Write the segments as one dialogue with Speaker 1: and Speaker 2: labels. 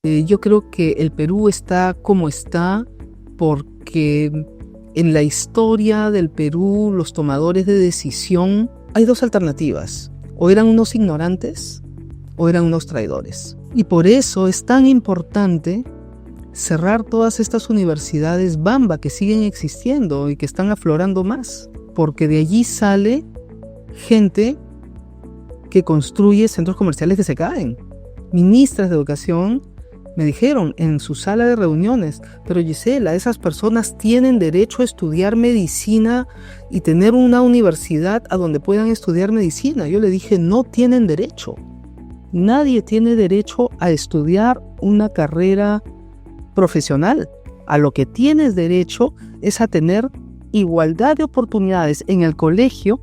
Speaker 1: Yo creo que el Perú está como está porque en la historia del Perú los tomadores de decisión hay dos alternativas: o eran unos ignorantes o eran unos traidores. Y por eso es tan importante cerrar todas estas universidades Bamba que siguen existiendo y que están aflorando más, porque de allí sale gente que construye centros comerciales que se caen. Ministras de educación me dijeron en su sala de reuniones: pero Gisela, esas personas tienen derecho a estudiar medicina y tener una universidad a donde puedan estudiar medicina. Yo le dije: no tienen derecho. Nadie tiene derecho a estudiar una carrera profesional. A lo que tienes derecho es a tener igualdad de oportunidades en el colegio.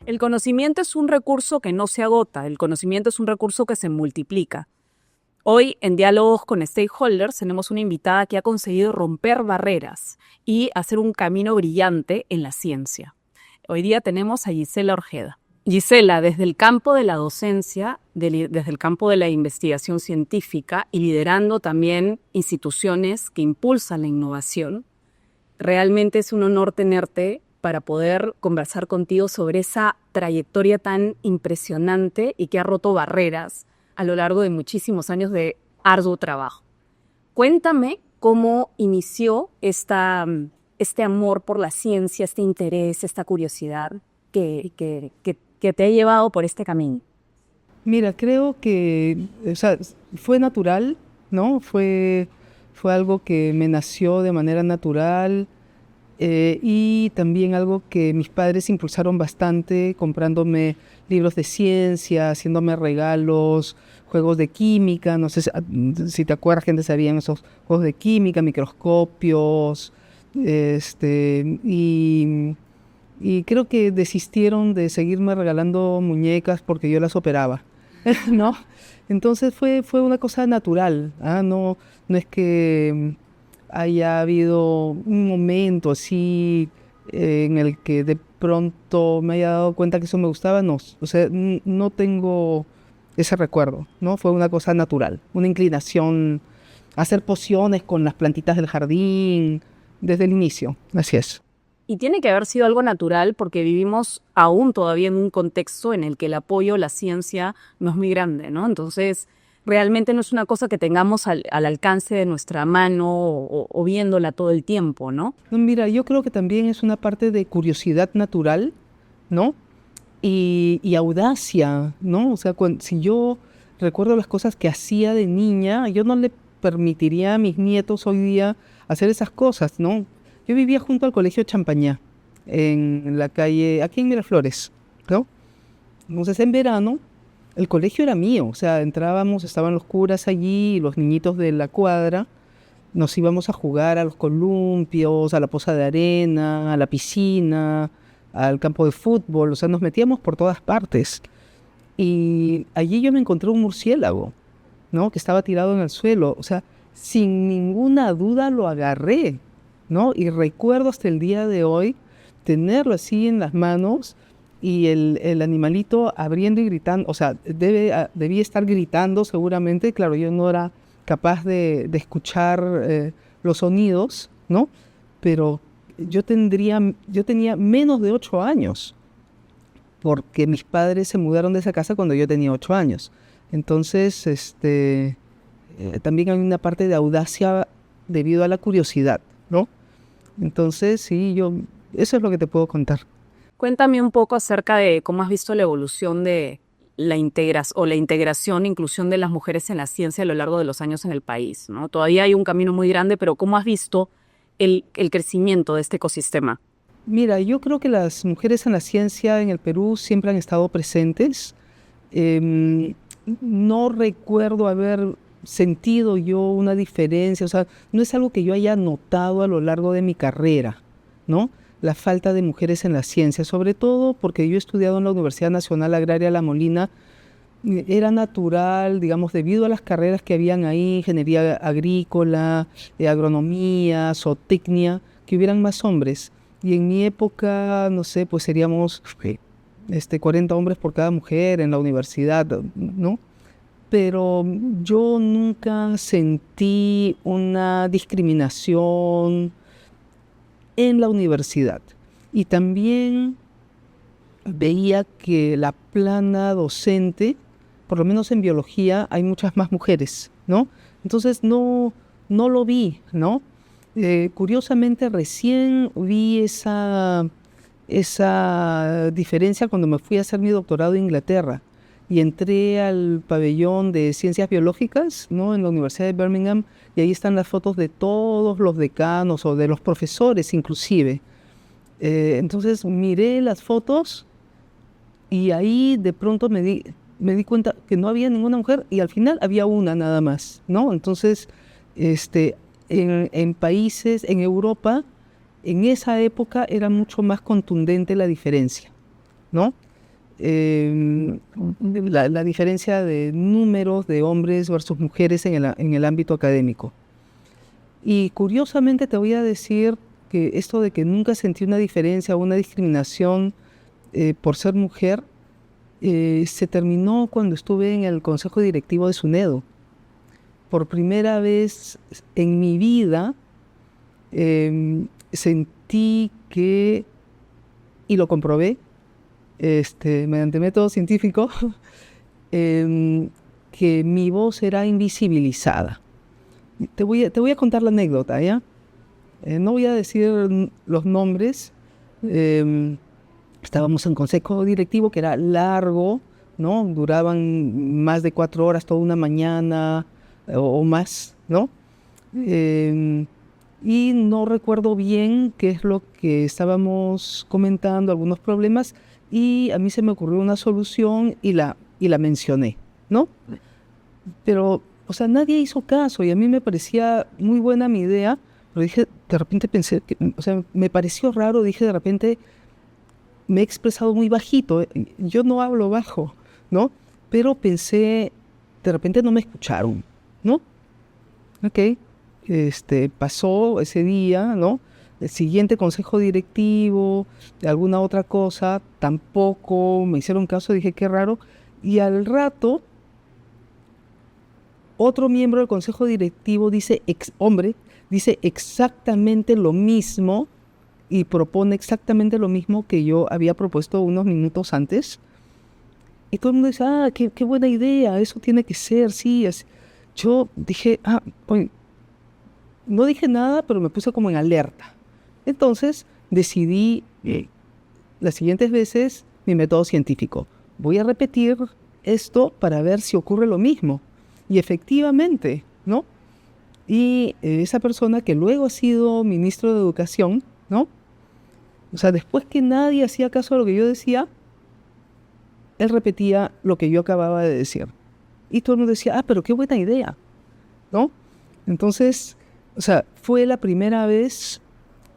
Speaker 2: El conocimiento es un recurso que no se agota, el conocimiento es un recurso que se multiplica. Hoy, en Diálogos con Stakeholders, tenemos una invitada que ha conseguido romper barreras y hacer un camino brillante en la ciencia. Hoy día tenemos a Gisela Orjeda. Gisela, desde el campo de la docencia, desde el campo de la investigación científica y liderando también instituciones que impulsan la innovación, realmente es un honor tenerte para poder conversar contigo sobre esa trayectoria tan impresionante y que ha roto barreras a lo largo de muchísimos años de arduo trabajo. Cuéntame cómo inició este amor por la ciencia, este interés, esta curiosidad que te ha llevado por este camino.
Speaker 1: Mira, creo que fue natural, ¿no? Fue algo que me nació de manera natural. Y también algo que mis padres impulsaron bastante, comprándome libros de ciencia, haciéndome regalos, juegos de química. No sé si te acuerdas, gente, sabían esos juegos de química, microscopios, y creo que desistieron de seguirme regalando muñecas porque yo las operaba, ¿no? Entonces fue una cosa natural, ¿ah? No es que haya habido un momento así en el que de pronto me haya dado cuenta que eso me gustaba. No, o sea, no tengo ese recuerdo, ¿no? Fue una cosa natural, una inclinación a hacer pociones con las plantitas del jardín desde el inicio, así es.
Speaker 2: Y tiene que haber sido algo natural porque vivimos aún todavía en un contexto en el que el apoyo a la ciencia no es muy grande, ¿no? Entonces, realmente no es una cosa que tengamos al alcance de nuestra mano o viéndola todo el tiempo, ¿no?
Speaker 1: No, mira, yo creo que también es una parte de curiosidad natural, ¿no? Y audacia, ¿no? O sea, si yo recuerdo las cosas que hacía de niña, yo no le permitiría a mis nietos hoy día hacer esas cosas, ¿no? Yo vivía junto al Colegio Champañá, en la calle, aquí en Miraflores, ¿no? Entonces, en verano, el colegio era mío, o sea, entrábamos, estaban los curas allí, los niñitos de la cuadra, nos íbamos a jugar a los columpios, a la poza de arena, a la piscina, al campo de fútbol. O sea, nos metíamos por todas partes. Y allí yo me encontré un murciélago, ¿no? Que estaba tirado en el suelo. O sea, sin ninguna duda lo agarré, ¿no? Y recuerdo hasta el día de hoy tenerlo así en las manos y el animalito abriendo y gritando. O sea, debía estar gritando seguramente. Claro, yo no era capaz de escuchar los sonidos, ¿no? Pero yo tenía menos de 8 años, porque mis padres se mudaron de esa casa cuando yo tenía 8 años. Entonces, también hay una parte de audacia debido a la curiosidad, ¿no? Entonces, sí, eso es lo que te puedo contar.
Speaker 2: Cuéntame un poco acerca de cómo has visto la evolución de la integración e inclusión de las mujeres en la ciencia a lo largo de los años en el país, ¿no? Todavía hay un camino muy grande, pero ¿cómo has visto el crecimiento de este ecosistema?
Speaker 1: Mira, yo creo que las mujeres en la ciencia en el Perú siempre han estado presentes. No recuerdo haber sentido yo una diferencia, o sea, no es algo que yo haya notado a lo largo de mi carrera, ¿no? La falta de mujeres en la ciencia, sobre todo porque yo he estudiado en la Universidad Nacional Agraria La Molina, era natural, digamos, debido a las carreras que habían ahí, ingeniería agrícola, agronomía, zootecnia, que hubieran más hombres. Y en mi época, no sé, pues seríamos 40 hombres por cada mujer en la universidad, ¿no? Pero yo nunca sentí una discriminación en la universidad. Y también veía que la plana docente, por lo menos en biología, hay muchas más mujeres, ¿no? Entonces no lo vi, ¿no? Curiosamente recién vi esa diferencia cuando me fui a hacer mi doctorado en Inglaterra y entré al pabellón de ciencias biológicas, ¿no? En la Universidad de Birmingham, y ahí están las fotos de todos los decanos o de los profesores inclusive. Entonces miré las fotos y ahí de pronto me di cuenta que no había ninguna mujer y al final había una nada más, ¿no? Entonces, en países, en Europa, en esa época era mucho más contundente la diferencia, ¿no? La diferencia de números de hombres versus mujeres en el ámbito académico. Y curiosamente te voy a decir que esto de que nunca sentí una diferencia o una discriminación por ser mujer, se terminó cuando estuve en el consejo directivo de SUNEDO. Por primera vez en mi vida sentí que, y lo comprobé mediante método científico, que mi voz era invisibilizada. Te voy a contar la anécdota, ¿ya? No voy a decir los nombres. Estábamos en consejo directivo que era largo, ¿no? Duraban más de 4 horas, toda una mañana o más, ¿no? Y no recuerdo bien qué es lo que estábamos comentando, algunos problemas, y a mí se me ocurrió una solución y la mencioné, ¿no? Pero, o sea, nadie hizo caso y a mí me parecía muy buena mi idea, pero dije, de repente pensé, o sea, me pareció raro, dije de repente, me he expresado muy bajito, yo no hablo bajo, ¿no? Pero pensé, de repente no me escucharon, ¿no? Ok, pasó ese día, ¿no? El siguiente consejo directivo, de alguna otra cosa, tampoco me hicieron caso, dije qué raro. Y al rato, otro miembro del consejo directivo dice, hombre, dice exactamente lo mismo y propone exactamente lo mismo que yo había propuesto unos minutos antes. Y todo el mundo dice, qué buena idea, eso tiene que ser, sí. Yo dije, oye, no dije nada, pero me puse como en alerta. Entonces decidí las siguientes veces mi método científico. Voy a repetir esto para ver si ocurre lo mismo. Y efectivamente, ¿no? Y esa persona que luego ha sido ministro de Educación, ¿no? O sea, después que nadie hacía caso a lo que yo decía, él repetía lo que yo acababa de decir. Y todo el mundo decía, pero qué buena idea, ¿no? Entonces, o sea, fue la primera vez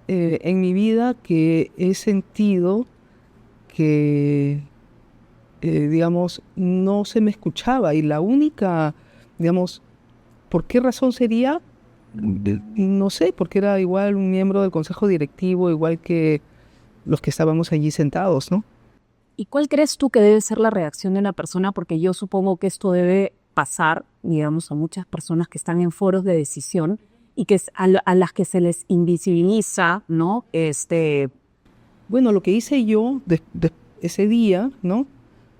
Speaker 1: en mi vida que he sentido que, digamos, no se me escuchaba. Y la única, digamos, ¿por qué razón sería? No sé, porque era igual un miembro del consejo directivo, igual que los que estábamos allí sentados, ¿no?
Speaker 2: ¿Y cuál crees tú que debe ser la reacción de una persona? Porque yo supongo que esto debe pasar, digamos, a muchas personas que están en foros de decisión y que es a las que se les invisibiliza, ¿no?
Speaker 1: Bueno, lo que hice yo ese día, ¿no?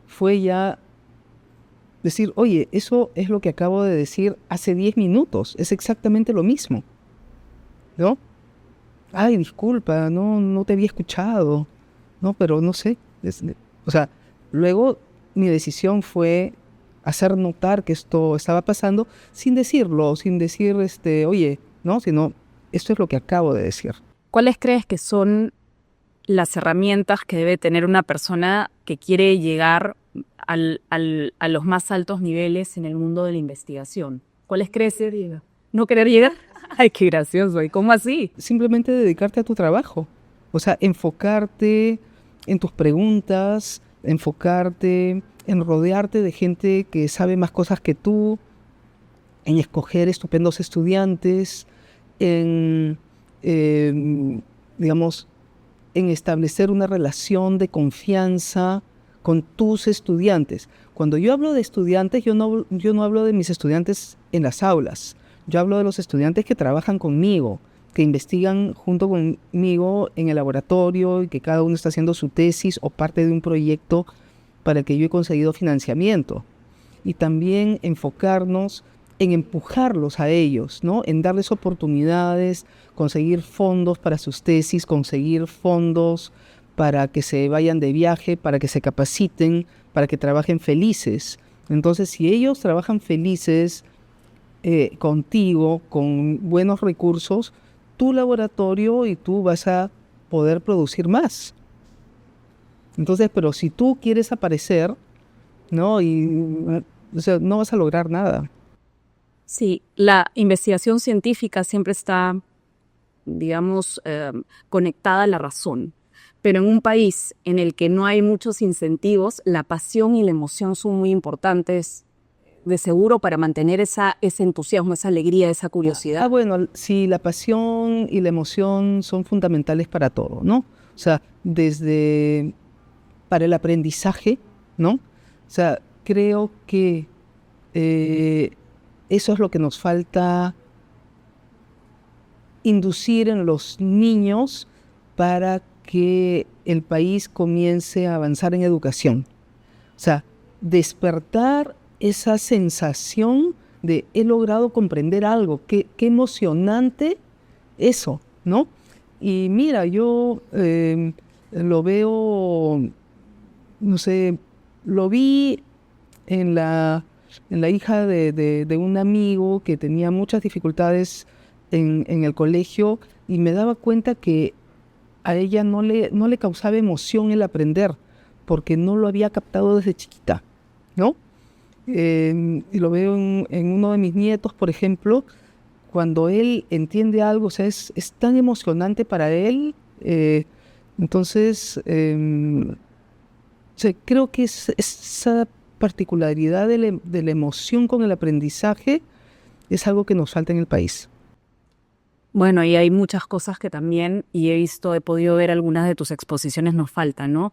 Speaker 1: Fue ya decir, oye, eso es lo que acabo de decir hace 10 minutos, es exactamente lo mismo, ¿no? Ay, disculpa, no te había escuchado, no, pero no sé. O sea, luego mi decisión fue hacer notar que esto estaba pasando sin decirlo, sin decir, oye, ¿no? Sino, esto es lo que acabo de decir.
Speaker 2: ¿Cuáles crees que son las herramientas que debe tener una persona que quiere llegar a los más altos niveles en el mundo de la investigación? ¿Cuáles crees que llega? ¿No querer llegar? Ay, qué gracioso. ¿Y cómo así?
Speaker 1: Simplemente dedicarte a tu trabajo. O sea, enfocarte en tus preguntas, enfocarte en rodearte de gente que sabe más cosas que tú, en escoger estupendos estudiantes, en, digamos, en establecer una relación de confianza con tus estudiantes. Cuando yo hablo de estudiantes, yo no hablo de mis estudiantes en las aulas. Yo hablo de los estudiantes que trabajan conmigo, que investigan junto conmigo en el laboratorio y que cada uno está haciendo su tesis o parte de un proyecto para el que yo he conseguido financiamiento. Y también enfocarnos en empujarlos a ellos, ¿no? En darles oportunidades, conseguir fondos para sus tesis, conseguir fondos para que se vayan de viaje, para que se capaciten, para que trabajen felices. Entonces, si ellos trabajan felices contigo, con buenos recursos, tu laboratorio y tú vas a poder producir más. Entonces, pero si tú quieres aparecer, ¿no? O sea, no vas a lograr nada.
Speaker 2: Sí, la investigación científica siempre está, digamos, conectada a la razón. Pero en un país en el que no hay muchos incentivos, la pasión y la emoción son muy importantes, de seguro, para mantener ese entusiasmo, esa alegría, esa curiosidad.
Speaker 1: Bueno, sí, la pasión y la emoción son fundamentales para todo, ¿no? O sea, desde para el aprendizaje, ¿no? O sea, creo que eso es lo que nos falta inducir en los niños para que el país comience a avanzar en educación. O sea, despertar esa sensación de he logrado comprender algo, qué emocionante eso, ¿no? Y mira, yo lo veo, no sé, lo vi en la hija de un amigo que tenía muchas dificultades en el colegio y me daba cuenta que a ella no le causaba emoción el aprender porque no lo había captado desde chiquita, ¿no? Y lo veo en uno de mis nietos, por ejemplo, cuando él entiende algo, o sea, es tan emocionante para él. Entonces, o sea, creo que esa particularidad de la emoción con el aprendizaje es algo que nos falta en el país.
Speaker 2: Bueno, y hay muchas cosas que también, y he podido ver algunas de tus exposiciones, nos faltan, ¿no?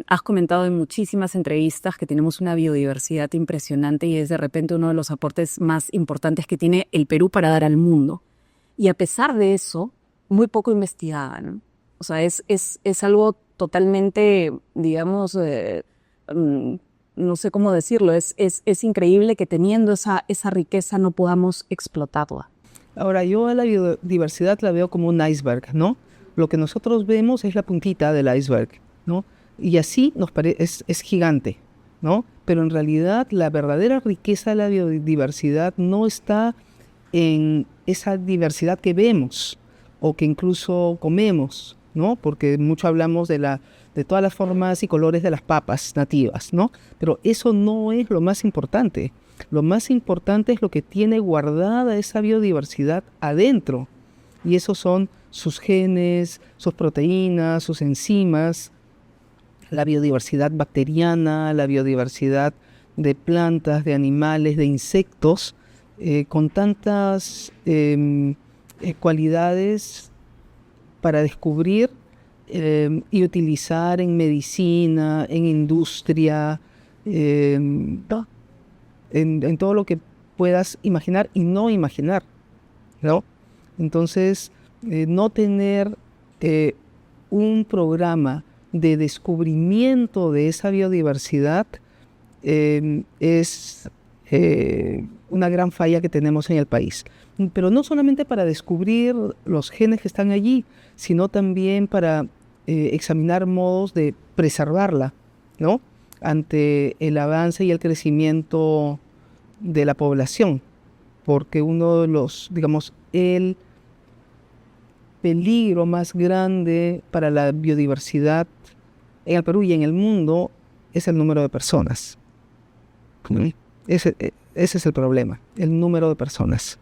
Speaker 2: Has comentado en muchísimas entrevistas que tenemos una biodiversidad impresionante y es de repente uno de los aportes más importantes que tiene el Perú para dar al mundo. Y a pesar de eso, muy poco investigada, ¿no? O sea, es algo totalmente, digamos, no sé cómo decirlo, es increíble que teniendo esa riqueza no podamos explotarla.
Speaker 1: Ahora, yo a la biodiversidad la veo como un iceberg, ¿no? Lo que nosotros vemos es la puntita del iceberg, ¿no? Y así es gigante, ¿no? Pero en realidad la verdadera riqueza de la biodiversidad no está en esa diversidad que vemos o que incluso comemos, ¿no? Porque mucho hablamos de todas las formas y colores de las papas nativas, ¿no? Pero eso no es lo más importante. Lo más importante es lo que tiene guardada esa biodiversidad adentro. Y esos son sus genes, sus proteínas, sus enzimas, la biodiversidad bacteriana, la biodiversidad de plantas, de animales, de insectos, con tantas cualidades para descubrir y utilizar en medicina, en industria, en todo lo que puedas imaginar y no imaginar, ¿no? Entonces, no tener un programa de descubrimiento de esa biodiversidad es una gran falla que tenemos en el país. Pero no solamente para descubrir los genes que están allí, sino también para examinar modos de preservarla, ¿no? Ante el avance y el crecimiento de la población, porque uno de los, digamos, el peligro más grande para la biodiversidad en el Perú y en el mundo es el número de personas. Ese es el problema, el número de personas.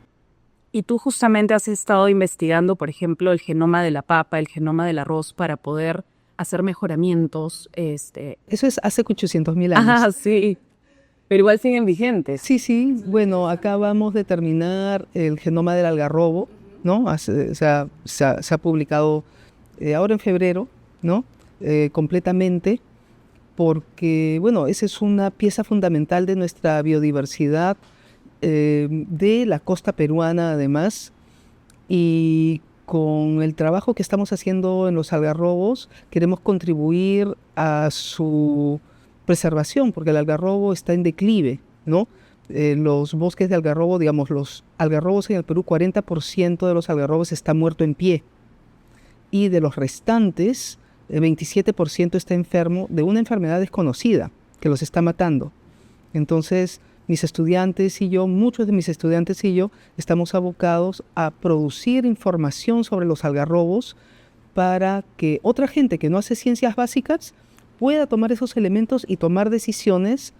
Speaker 2: Y tú justamente has estado investigando, por ejemplo, el genoma de la papa, el genoma del arroz, para poder hacer mejoramientos.
Speaker 1: Eso es hace 800.000 años.
Speaker 2: Ah, sí. Pero igual siguen vigentes.
Speaker 1: Sí. Bueno, acabamos de terminar el genoma del algarrobo, ¿no? Se ha publicado ahora en febrero, ¿no? Completamente, porque, bueno, esa es una pieza fundamental de nuestra biodiversidad, de la costa peruana además, y con el trabajo que estamos haciendo en los algarrobos queremos contribuir a su preservación, porque el algarrobo está en declive, ¿no? Los bosques de algarrobo, digamos, los algarrobos en el Perú, 40% de los algarrobos está muerto en pie, y de los restantes, el 27% está enfermo de una enfermedad desconocida que los está matando. Entonces, mis estudiantes y yo, muchos de mis estudiantes y yo, estamos abocados a producir información sobre los algarrobos para que otra gente que no hace ciencias básicas pueda tomar esos elementos y tomar decisiones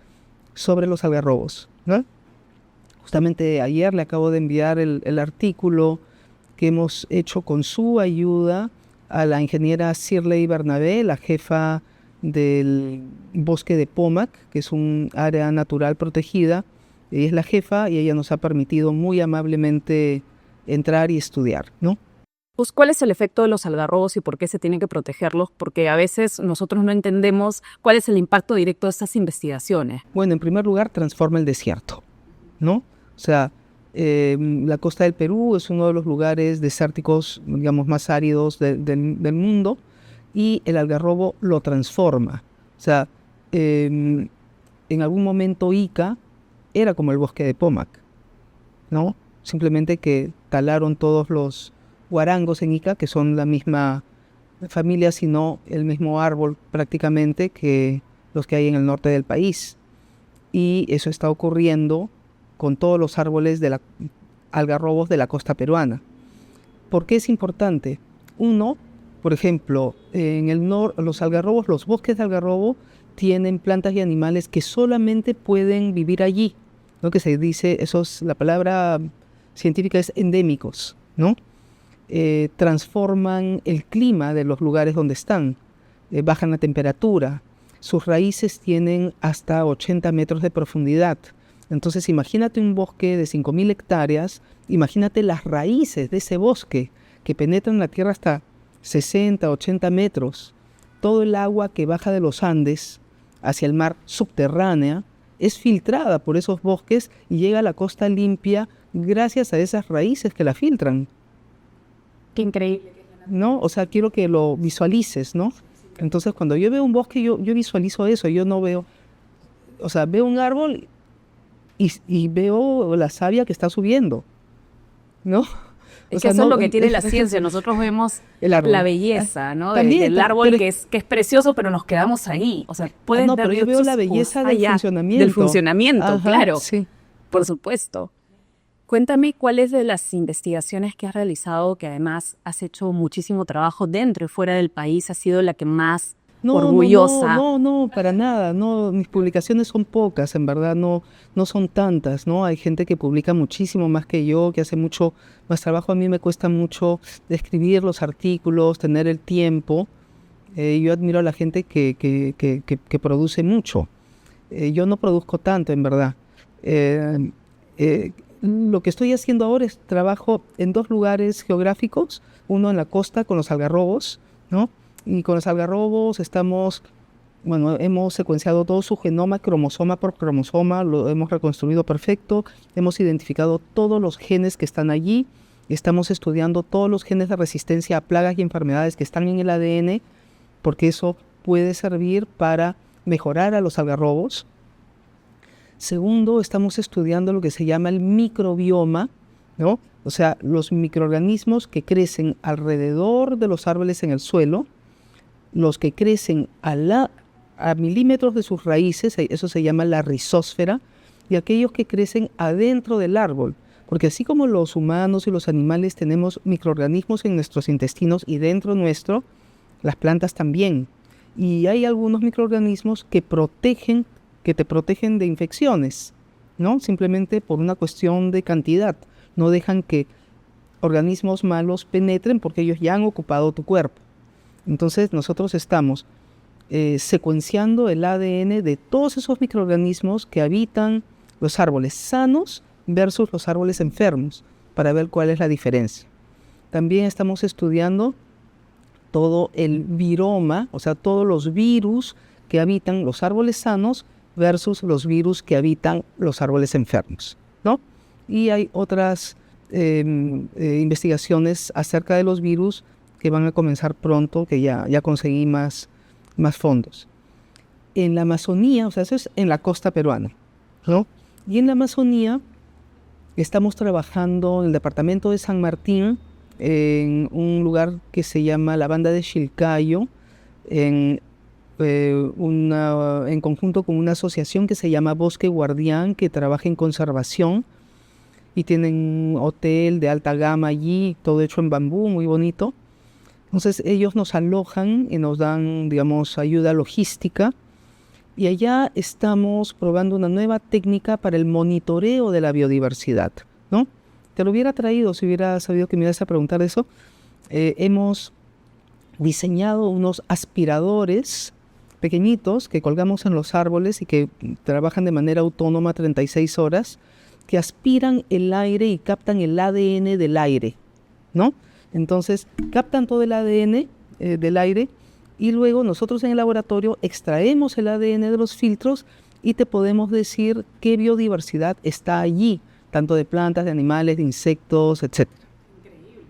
Speaker 1: sobre los algarrobos, ¿no? Justamente ayer le acabo de enviar el artículo que hemos hecho con su ayuda a la ingeniera Shirley Bernabé, la jefa del bosque de Pomac, que es un área natural protegida. Ella es la jefa y ella nos ha permitido muy amablemente entrar y estudiar, ¿no?
Speaker 2: Pues, ¿cuál es el efecto de los algarrobos y por qué se tienen que protegerlos? Porque a veces nosotros no entendemos cuál es el impacto directo de estas investigaciones.
Speaker 1: Bueno, en primer lugar, transforma el desierto, ¿no? O sea, la costa del Perú es uno de los lugares desérticos, digamos, más áridos del mundo, y el algarrobo lo transforma. O sea, en algún momento Ica era como el bosque de Pomac, ¿no? Simplemente que talaron todos los guarangos en Ica, que son la misma familia, sino el mismo árbol prácticamente que los que hay en el norte del país. Y eso está ocurriendo con todos los árboles de algarrobos de la costa peruana. ¿Por qué es importante? Uno, por ejemplo, en el los algarrobos, los bosques de algarrobo tienen plantas y animales que solamente pueden vivir allí, ¿no? Que se dice, la palabra científica es endémicos, ¿no? Transforman el clima de los lugares donde están, bajan la temperatura, sus raíces tienen hasta 80 metros de profundidad. Entonces imagínate un bosque de 5.000 hectáreas, imagínate las raíces de ese bosque que penetran la tierra hasta 60, 80 metros. Todo el agua que baja de los Andes hacia el mar subterránea es filtrada por esos bosques y llega a la costa limpia gracias a esas raíces que la filtran.
Speaker 2: Qué increíble.
Speaker 1: ¿No? O sea, quiero que lo visualices, ¿no? Entonces, cuando yo veo un bosque, yo visualizo eso. Yo no veo, o sea, veo un árbol y veo la savia que está subiendo, ¿no?
Speaker 2: Es que eso es lo que tiene la ciencia. Nosotros vemos la belleza, ¿no? Del árbol que es precioso, pero nos quedamos ahí. O sea, pueden ver
Speaker 1: pero yo veo la belleza del funcionamiento.
Speaker 2: Del funcionamiento,
Speaker 1: ajá,
Speaker 2: claro.
Speaker 1: Sí.
Speaker 2: Por supuesto. Cuéntame cuáles de las investigaciones que has realizado, que además has hecho muchísimo trabajo dentro y fuera del país, ha sido la que más orgullosa.
Speaker 1: No, para nada. No, mis publicaciones son pocas, en verdad, no son tantas, ¿no? Hay gente que publica muchísimo más que yo, que hace mucho más trabajo. A mí me cuesta mucho escribir los artículos, tener el tiempo. Yo admiro a la gente que produce mucho. Yo no produzco tanto, en verdad. Lo que estoy haciendo ahora es trabajo en 2 lugares geográficos, uno en la costa con los algarrobos, ¿no? Y con los algarrobos hemos secuenciado todo su genoma, cromosoma por cromosoma, lo hemos reconstruido perfecto, hemos identificado todos los genes que están allí, estamos estudiando todos los genes de resistencia a plagas y enfermedades que están en el ADN, porque eso puede servir para mejorar a los algarrobos. Segundo, estamos estudiando lo que se llama el microbioma, ¿no? O sea, los microorganismos que crecen alrededor de los árboles en el suelo, los que crecen a milímetros de sus raíces, eso se llama la rizósfera, y aquellos que crecen adentro del árbol. Porque así como los humanos y los animales tenemos microorganismos en nuestros intestinos y dentro nuestro, las plantas también. Y hay algunos microorganismos que te protegen de infecciones, ¿no? Simplemente por una cuestión de cantidad. No dejan que organismos malos penetren porque ellos ya han ocupado tu cuerpo. Entonces nosotros estamos secuenciando el ADN de todos esos microorganismos que habitan los árboles sanos versus los árboles enfermos, para ver cuál es la diferencia. También estamos estudiando todo el viroma, o sea, todos los virus que habitan los árboles sanos versus los virus que habitan los árboles enfermos, ¿no? Y hay otras investigaciones acerca de los virus que van a comenzar pronto, que ya conseguí más fondos. En la Amazonía, o sea, eso es en la costa peruana, ¿no? Y en la Amazonía estamos trabajando en el departamento de San Martín, en un lugar que se llama la Banda de Chilcayo, en conjunto con una asociación que se llama Bosque Guardián, que trabaja en conservación, y tienen un hotel de alta gama allí, todo hecho en bambú, muy bonito. Entonces ellos nos alojan y nos dan, digamos, ayuda logística, y allá estamos probando una nueva técnica para el monitoreo de la biodiversidad, ¿no? Te lo hubiera traído si hubiera sabido que me ibas a preguntar eso. Hemos diseñado unos aspiradores pequeñitos que colgamos en los árboles y que trabajan de manera autónoma 36 horas, que aspiran el aire y captan el ADN del aire, ¿no? Entonces, captan todo el ADN del aire, y luego nosotros en el laboratorio extraemos el ADN de los filtros y te podemos decir qué biodiversidad está allí, tanto de plantas, de animales, de insectos, etc.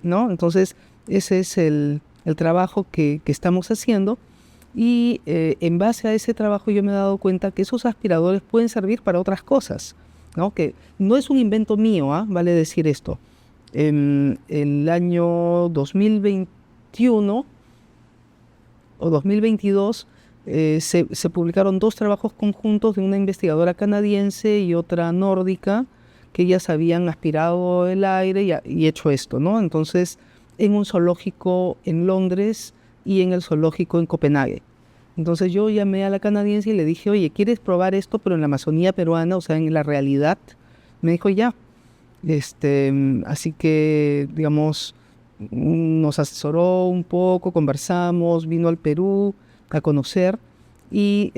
Speaker 1: ¿No? Entonces, ese es el trabajo que estamos haciendo, y en base a ese trabajo yo me he dado cuenta que esos aspiradores pueden servir para otras cosas, ¿no? Que no es un invento mío, vale decir esto. En el año 2021 o 2022 se publicaron 2 trabajos conjuntos de una investigadora canadiense y otra nórdica, que ellas habían aspirado el aire y hecho esto, ¿no? Entonces, en un zoológico en Londres y en el zoológico en Copenhague. Entonces yo llamé a la canadiense y le dije, oye, ¿quieres probar esto pero en la Amazonía peruana, o sea, en la realidad? Me dijo, ya. Así que, digamos, nos asesoró un poco, conversamos, vino al Perú a conocer, y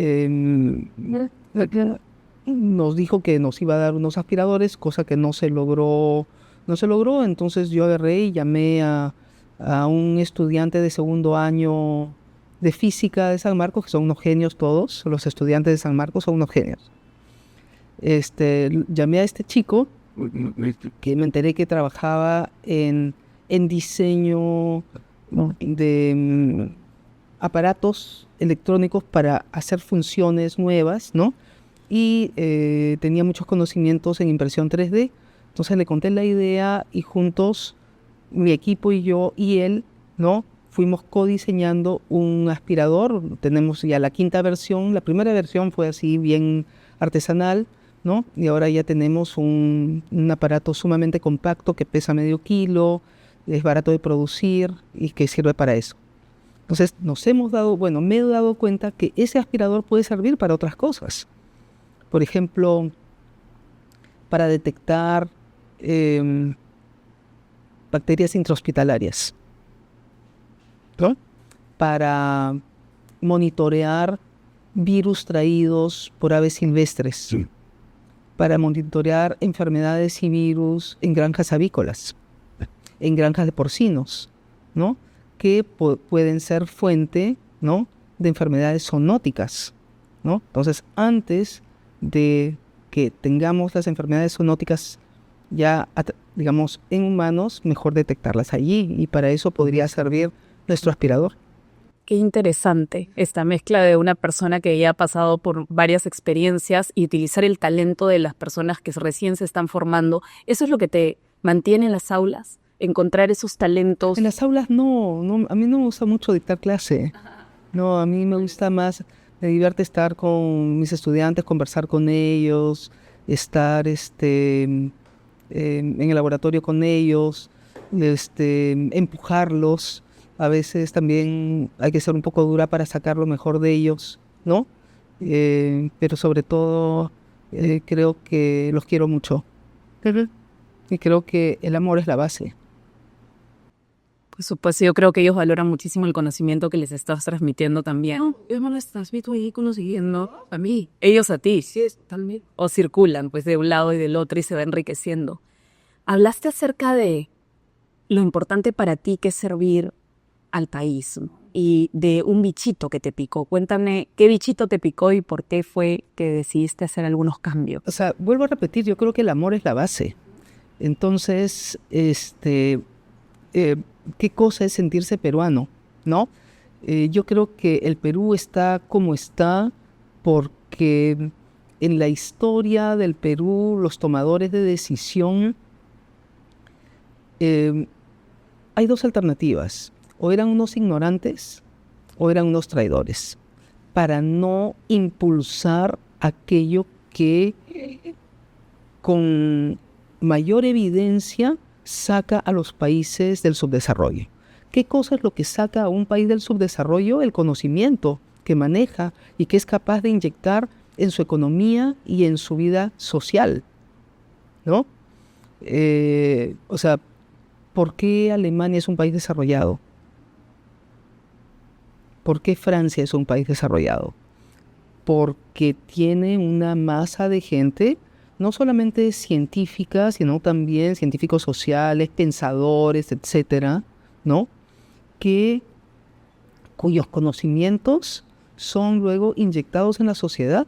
Speaker 1: nos dijo que nos iba a dar unos aspiradores, cosa que no se logró. Entonces yo agarré y llamé a un estudiante de segundo año de física de San Marcos, que son unos genios todos, los estudiantes de San Marcos son unos genios. Llamé a este chico, que me enteré que trabajaba en diseño, ¿no?, de aparatos electrónicos para hacer funciones nuevas, ¿no? Y tenía muchos conocimientos en impresión 3D. Entonces le conté la idea, y juntos, mi equipo y yo y él, ¿no?, fuimos codiseñando un aspirador. Tenemos ya la 5ª versión. La primera versión fue así bien artesanal, ¿no? Y ahora ya tenemos un aparato sumamente compacto que pesa medio kilo, es barato de producir y que sirve para eso. Entonces me he dado cuenta que ese aspirador puede servir para otras cosas. Por ejemplo, para detectar bacterias intrahospitalarias, ¿no? Para monitorear virus traídos por aves silvestres. Sí. Para monitorear enfermedades y virus en granjas avícolas, en granjas de porcinos, ¿no?, que pueden ser fuente, ¿no?, de enfermedades zoonóticas, ¿no? Entonces, antes de que tengamos las enfermedades zoonóticas ya, digamos, en humanos, mejor detectarlas allí, y para eso podría servir nuestro aspirador.
Speaker 2: Qué interesante esta mezcla de una persona que ya ha pasado por varias experiencias y utilizar el talento de las personas que recién se están formando. ¿Eso es lo que te mantiene en las aulas? Encontrar esos talentos.
Speaker 1: En las aulas no, a mí no me gusta mucho dictar clase. No, a mí me gusta más, me divierte estar con mis estudiantes, conversar con ellos, estar en el laboratorio con ellos, empujarlos. A veces también hay que ser un poco dura para sacar lo mejor de ellos, ¿no? Pero sobre todo creo que los quiero mucho. Y creo que el amor es la base.
Speaker 2: Por supuesto, yo creo que ellos valoran muchísimo el conocimiento que les estás transmitiendo también. No, yo no les transmito ahí conociendo a mí. Ellos a ti. Sí, también. O circulan, pues, de un lado y del otro y se va enriqueciendo. Hablaste acerca de lo importante para ti que es servir al país y de un bichito que te picó. Cuéntame qué bichito te picó y por qué fue que decidiste hacer algunos cambios.
Speaker 1: O sea, vuelvo a repetir, yo creo que el amor es la base. Entonces, ¿qué cosa es sentirse peruano? ¿No? Yo creo que el Perú está como está porque en la historia del Perú los tomadores de decisión hay dos alternativas. O eran unos ignorantes o eran unos traidores para no impulsar aquello que con mayor evidencia saca a los países del subdesarrollo. ¿Qué cosa es lo que saca a un país del subdesarrollo? El conocimiento que maneja y que es capaz de inyectar en su economía y en su vida social, ¿no? O sea, ¿por qué Alemania es un país desarrollado? ¿Por qué Francia es un país desarrollado? Porque tiene una masa de gente, no solamente científica, sino también científicos sociales, pensadores, etcétera, ¿no? Cuyos conocimientos son luego inyectados en la sociedad,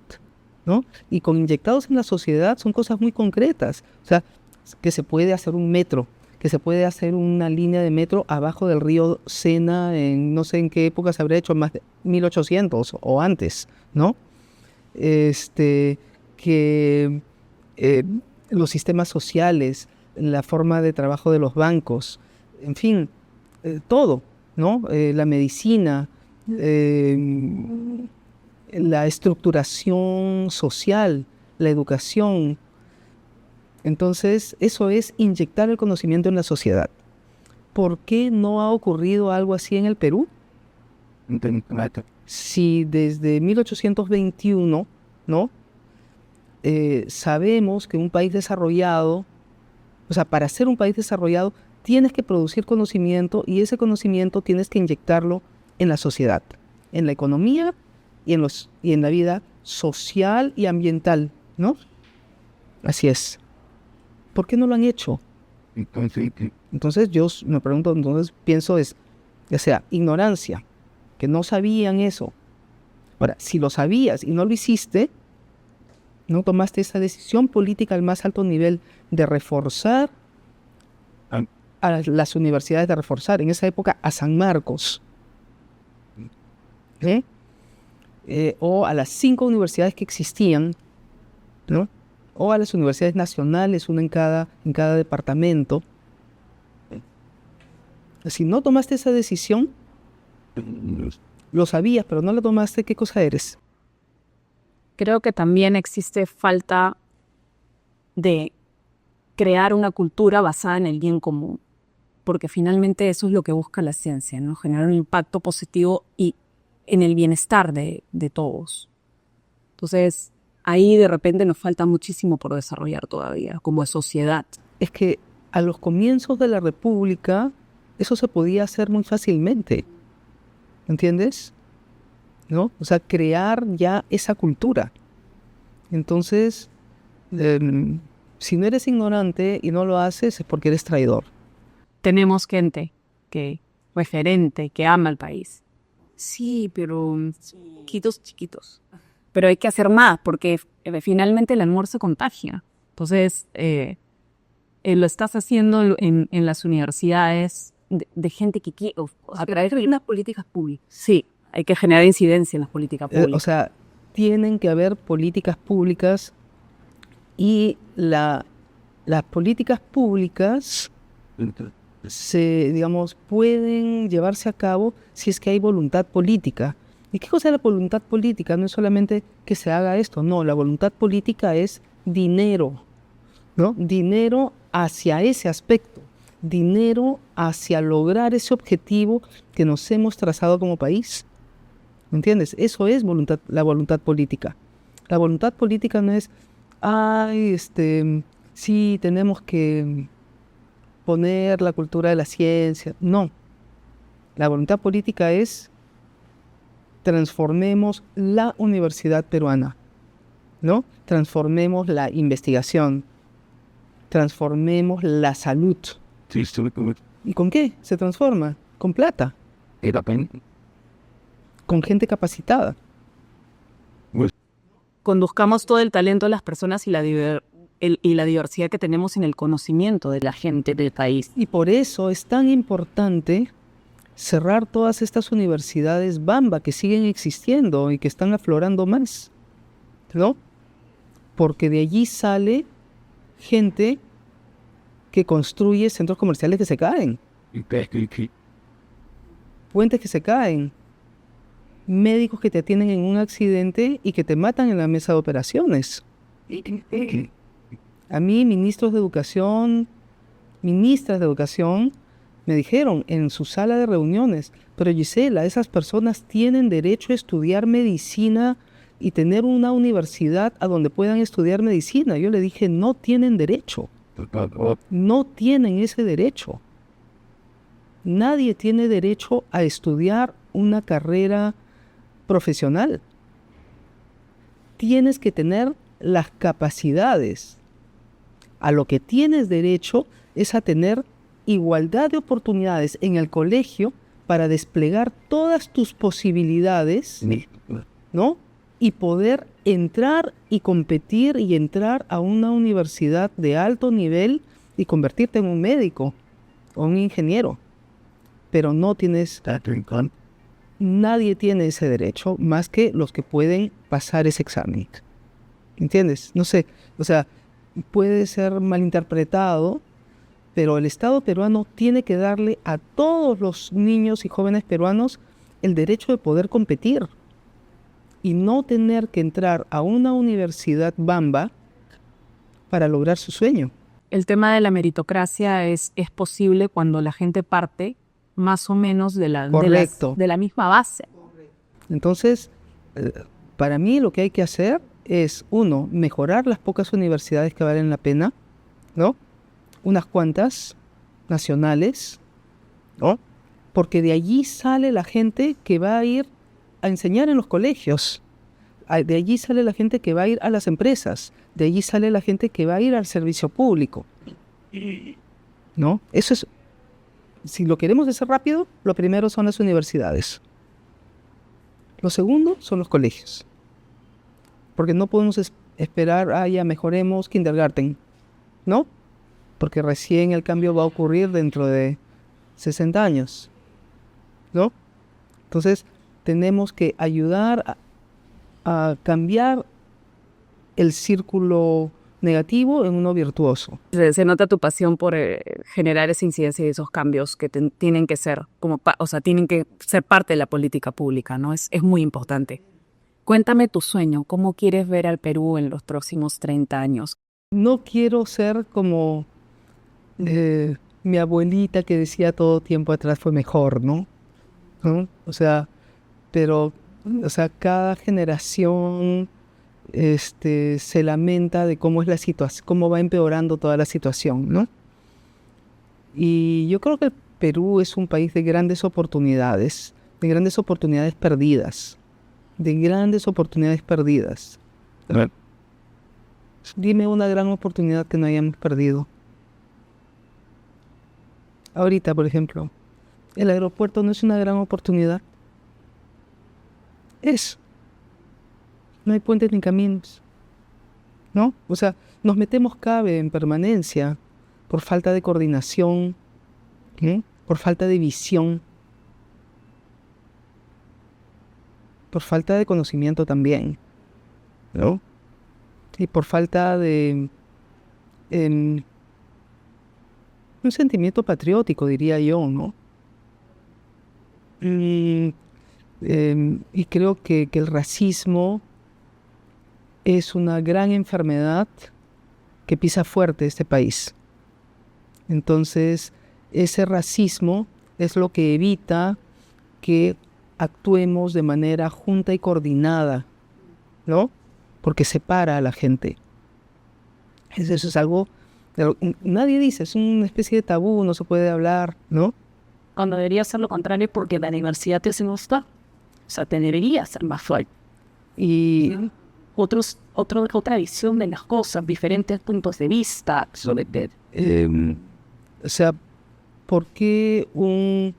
Speaker 1: ¿no? Y con inyectados en la sociedad son cosas muy concretas. O sea, que se puede hacer un metro, que se puede hacer una línea de metro abajo del río Sena en no sé en qué época se habría hecho, más de 1800 o antes, ¿no? Que los sistemas sociales, la forma de trabajo de los bancos, en fin, todo, ¿no? La medicina, la estructuración social, la educación. Entonces, eso es inyectar el conocimiento en la sociedad. ¿Por qué no ha ocurrido algo así en el Perú? Si desde 1821, ¿no? Sabemos que un país desarrollado, o sea, para ser un país desarrollado, tienes que producir conocimiento y ese conocimiento tienes que inyectarlo en la sociedad, en la economía y en la vida social y ambiental, ¿no? Así es. ¿Por qué no lo han hecho? Entonces yo me pregunto, entonces pienso es, ya sea ignorancia, que no sabían eso. Ahora, si lo sabías y no lo hiciste, no tomaste esa decisión política al más alto nivel de reforzar a las universidades, de reforzar en esa época a San Marcos, o a las 5 universidades que existían, ¿no? O a las universidades nacionales, una en cada departamento. Si no tomaste esa decisión, lo sabías, pero no la tomaste, ¿qué cosa eres?
Speaker 2: Creo que también existe falta de crear una cultura basada en el bien común, porque finalmente eso es lo que busca la ciencia, ¿no? Generar un impacto positivo y en el bienestar de todos. Entonces, ahí de repente nos falta muchísimo por desarrollar todavía, como sociedad.
Speaker 1: Es que a los comienzos de la República eso se podía hacer muy fácilmente, ¿entiendes? ¿No? O sea, crear ya esa cultura. Entonces, si no eres ignorante y no lo haces es porque eres traidor.
Speaker 2: Tenemos gente referente, que ama al país. Sí, pero chiquitos. Pero hay que hacer más, porque finalmente el amor se contagia. Entonces, lo estás haciendo en las universidades de gente que quiere, a través de unas políticas públicas. Sí, hay que generar incidencia en las políticas públicas.
Speaker 1: O sea, tienen que haber políticas públicas y las políticas públicas pueden llevarse a cabo si es que hay voluntad política. ¿Y qué cosa es la voluntad política? No es solamente que se haga esto, no, la voluntad política es dinero, ¿no? Dinero hacia ese aspecto, dinero hacia lograr ese objetivo que nos hemos trazado como país. ¿Me entiendes? Eso es la voluntad política. La voluntad política no es, sí, tenemos que poner la cultura de la ciencia. No, La voluntad política es transformemos la universidad peruana, ¿no? Transformemos la investigación, transformemos la salud. ¿Y con qué se transforma? Con plata, con gente capacitada.
Speaker 2: Conduzcamos todo el talento de las personas y la diversidad que tenemos en el conocimiento de la gente del país.
Speaker 1: Y por eso es tan importante cerrar todas estas universidades Bamba que siguen existiendo y que están aflorando más, ¿no? Porque de allí sale gente que construye centros comerciales que se caen, puentes que se caen, médicos que te atienden en un accidente y que te matan en la mesa de operaciones. A mí, ministras de educación, me dijeron en su sala de reuniones, pero Gisela, esas personas tienen derecho a estudiar medicina y tener una universidad a donde puedan estudiar medicina. Yo le dije, no tienen derecho. No tienen ese derecho. Nadie tiene derecho a estudiar una carrera profesional. Tienes que tener las capacidades. A lo que tienes derecho es a tener igualdad de oportunidades en el colegio para desplegar todas tus posibilidades, ¿no? Y poder entrar y competir y entrar a una universidad de alto nivel y convertirte en un médico o un ingeniero. Pero no tienes... Nadie tiene ese derecho más que los que pueden pasar ese examen. ¿Entiendes? No sé, o sea, puede ser malinterpretado, pero el Estado peruano tiene que darle a todos los niños y jóvenes peruanos el derecho de poder competir y no tener que entrar a una universidad Bamba para lograr su sueño.
Speaker 2: El tema de la meritocracia es posible cuando la gente parte más o menos de la misma base.
Speaker 1: Entonces, para mí lo que hay que hacer es, uno, mejorar las pocas universidades que valen la pena, ¿no? Unas cuantas nacionales, ¿no? Porque de allí sale la gente que va a ir a enseñar en los colegios. De allí sale la gente que va a ir a las empresas. De allí sale la gente que va a ir al servicio público, ¿no? Eso es, si lo queremos hacer rápido, lo primero son las universidades. Lo segundo son los colegios. Porque no podemos esperar, ya mejoremos kindergarten, ¿no? Porque recién el cambio va a ocurrir dentro de 60 años, ¿no? Entonces, tenemos que ayudar a cambiar el círculo negativo en uno virtuoso.
Speaker 2: Se nota tu pasión por generar esa incidencia y esos cambios que tienen que ser tienen que ser parte de la política pública, ¿no? Es muy importante. Cuéntame tu sueño, ¿cómo quieres ver al Perú en los próximos 30 años?
Speaker 1: No quiero ser como mi abuelita que decía todo tiempo atrás fue mejor, ¿no? O sea, pero, cada generación se lamenta de cómo es la situación, cómo va empeorando toda la situación, ¿no? Y yo creo que el Perú es un país de grandes oportunidades perdidas. Dime una gran oportunidad que no hayamos perdido. Ahorita, por ejemplo, el aeropuerto no es una gran oportunidad. No hay puentes ni caminos, ¿no? O sea, nos metemos cabe en permanencia por falta de coordinación, ¿sí? Por falta de visión, por falta de conocimiento también, ¿no? Y por falta de un sentimiento patriótico, diría yo, ¿no? Y creo que el racismo es una gran enfermedad que pisa fuerte este país. Entonces, ese racismo es lo que evita que actuemos de manera junta y coordinada, ¿no? Porque separa a la gente. Eso es algo, nadie dice, es una especie de tabú, no se puede hablar, ¿no?
Speaker 3: cuando debería ser lo contrario porque la diversidad te hace gustar. O sea, te debería ser más fuerte. Y otra visión de las cosas, diferentes puntos de vista sobre
Speaker 1: O sea, ¿por qué un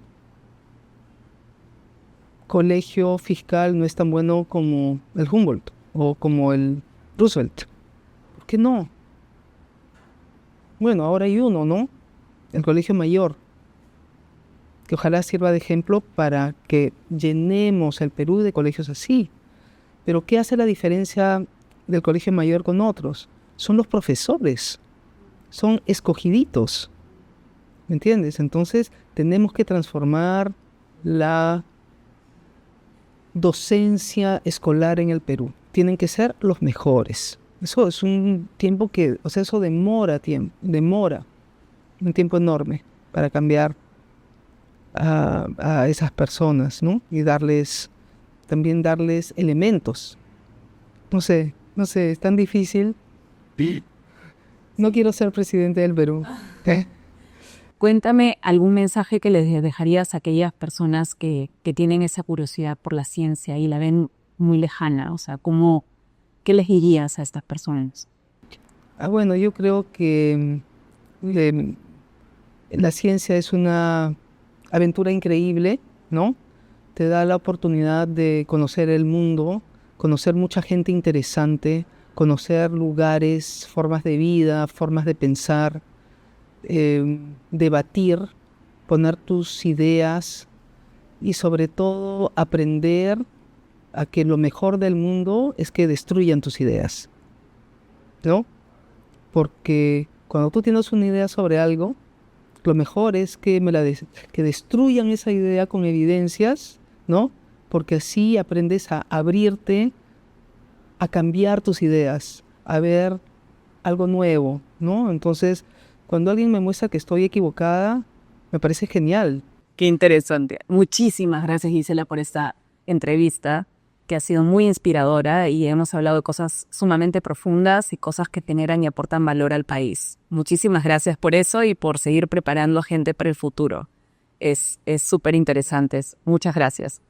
Speaker 1: colegio fiscal no es tan bueno como el Humboldt o como el Roosevelt? ¿Por qué no? Bueno, ahora hay uno, ¿no? El colegio mayor, que ojalá sirva de ejemplo para que llenemos el Perú de colegios así. Pero ¿qué hace la diferencia del colegio mayor con otros? Son los profesores, son escogiditos, ¿me entiendes? Entonces tenemos que transformar la docencia escolar en el Perú. Tienen que ser los mejores. Eso es un tiempo que, o sea, eso demora un tiempo enorme para cambiar a esas personas, ¿no? Y también darles elementos. No sé, es tan difícil. No quiero ser presidente del Perú.
Speaker 2: Cuéntame algún mensaje que les dejarías a aquellas personas que tienen esa curiosidad por la ciencia y la ven muy lejana. O sea, ¿qué les dirías a estas personas?
Speaker 1: Bueno, yo creo que la ciencia es una aventura increíble, ¿no? Te da la oportunidad de conocer el mundo, conocer mucha gente interesante, conocer lugares, formas de vida, formas de pensar, debatir, poner tus ideas y sobre todo aprender a que lo mejor del mundo es que destruyan tus ideas, ¿no? Porque cuando tú tienes una idea sobre algo, lo mejor es que que destruyan esa idea con evidencias, ¿no? Porque así aprendes a abrirte, a cambiar tus ideas, a ver algo nuevo, ¿no? Entonces, cuando alguien me muestra que estoy equivocada, me parece genial.
Speaker 2: Qué interesante. Muchísimas gracias, Gisela, por esta entrevista que ha sido muy inspiradora y hemos hablado de cosas sumamente profundas y cosas que generan y aportan valor al país. Muchísimas gracias por eso y por seguir preparando a gente para el futuro. Es súper interesante. Muchas gracias.